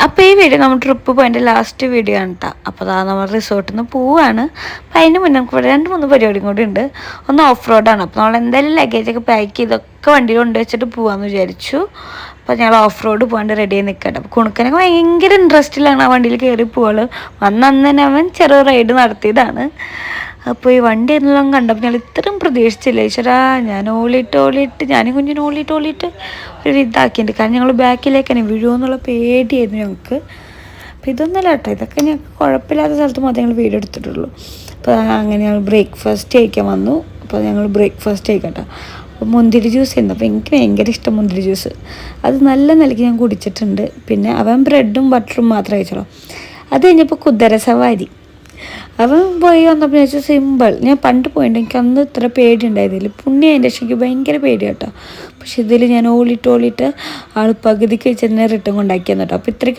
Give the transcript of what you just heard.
അപ്പോൾ ഈ വീഡിയോ നമ്മൾ ട്രിപ്പ് പോയിൻ്റെ ലാസ്റ്റ് വീഡിയോ ആണ് കേട്ടോ. അപ്പോൾ അതാ നമ്മൾ റിസോർട്ടിൽ നിന്ന് പോവുകയാണ്. അപ്പോൾ അതിന് മുന്നേ നമുക്ക് ഇവിടെ 2-3 പരിപാടിയും കൂടി ഉണ്ട്. ഒന്ന് ഓഫ് റോഡാണ്. അപ്പോൾ നമ്മൾ എന്തായാലും ലഗേജൊക്കെ പാക്ക് ചെയ്തൊക്കെ വണ്ടിയിൽ കൊണ്ടുവച്ചിട്ട് പോകാമെന്ന് വിചാരിച്ചു. അപ്പോൾ ഞങ്ങൾ ഓഫ് റോഡ് പോകാണ്ട് റെഡി ആയി നിൽക്കട്ടെ. അപ്പോൾ കുണുക്കനൊക്കെ ഭയങ്കര ഇൻട്രസ്റ്റിലാണ് ആ വണ്ടിയിൽ കയറി പോവുള്ളൂ. അന്ന് തന്നെ അവൻ ചെറിയ റൈഡ് നടത്തിയതാണ്. അപ്പോൾ ഈ വണ്ടി എന്നെല്ലാം കണ്ടപ്പോൾ ഞങ്ങൾ ഇത്രയും പ്രതീക്ഷിച്ചില്ല. ഈശ്വരാ, ഞാൻ ഓളിയിട്ട് ഞാനും കുഞ്ഞിനും ഓളിയിട്ട് ഒരു ഇതാക്കിയിട്ടുണ്ട്. കാരണം ഞങ്ങൾ ബാക്കിലേക്ക് തന്നെ വീഴുമെന്നുള്ള പേടിയായിരുന്നു ഞങ്ങൾക്ക്. അപ്പോൾ ഇതൊന്നുമല്ല കേട്ടോ, ഇതൊക്കെ ഞങ്ങൾക്ക് കുഴപ്പമില്ലാത്ത സ്ഥലത്ത് മാത്രമേ ഞങ്ങൾ വീഡിയോ എടുത്തിട്ടുള്ളൂ. അപ്പോൾ അങ്ങനെ ഞങ്ങൾ ബ്രേക്ക്ഫാസ്റ്റ് കഴിക്കാൻ വന്നു. അപ്പോൾ ഞങ്ങൾ ബ്രേക്ക്ഫാസ്റ്റ് കഴിക്കട്ടോ. അപ്പോൾ മുന്തിരി ജ്യൂസ് ആയിരുന്നു. അപ്പോൾ എനിക്ക് ഭയങ്കര ഇഷ്ടം മുന്തിരി ജ്യൂസ്. അത് നല്ല നിലയ്ക്ക് ഞാൻ കുടിച്ചിട്ടുണ്ട്. പിന്നെ അവൻ ബ്രെഡും ബട്ടറും മാത്രമേ കഴിച്ചോളൂ. അത് കഴിഞ്ഞപ്പോൾ കുതിര സവാരി. അവൻ പോയി വന്നപ്പോൾ ഞാൻ വെച്ചാൽ സിമ്പിൾ. ഞാൻ പണ്ട് പോയിട്ട് എനിക്ക് അന്ന് ഇത്ര പേടി ഉണ്ടായിരുന്നില്ല. പുണ്യം അതിൻ്റെ പക്ഷേ എനിക്ക് ഭയങ്കര പേടി കേട്ടോ. പക്ഷെ ഇതിൽ ഞാൻ ഓളിയിട്ട് ആൾ പകുതിക്ക് വെച്ച് തന്നെ റിട്ടേൺ കൊണ്ടാക്കിയെന്ന് കേട്ടോ. അപ്പോൾ ഇത്രയ്ക്കുള്ള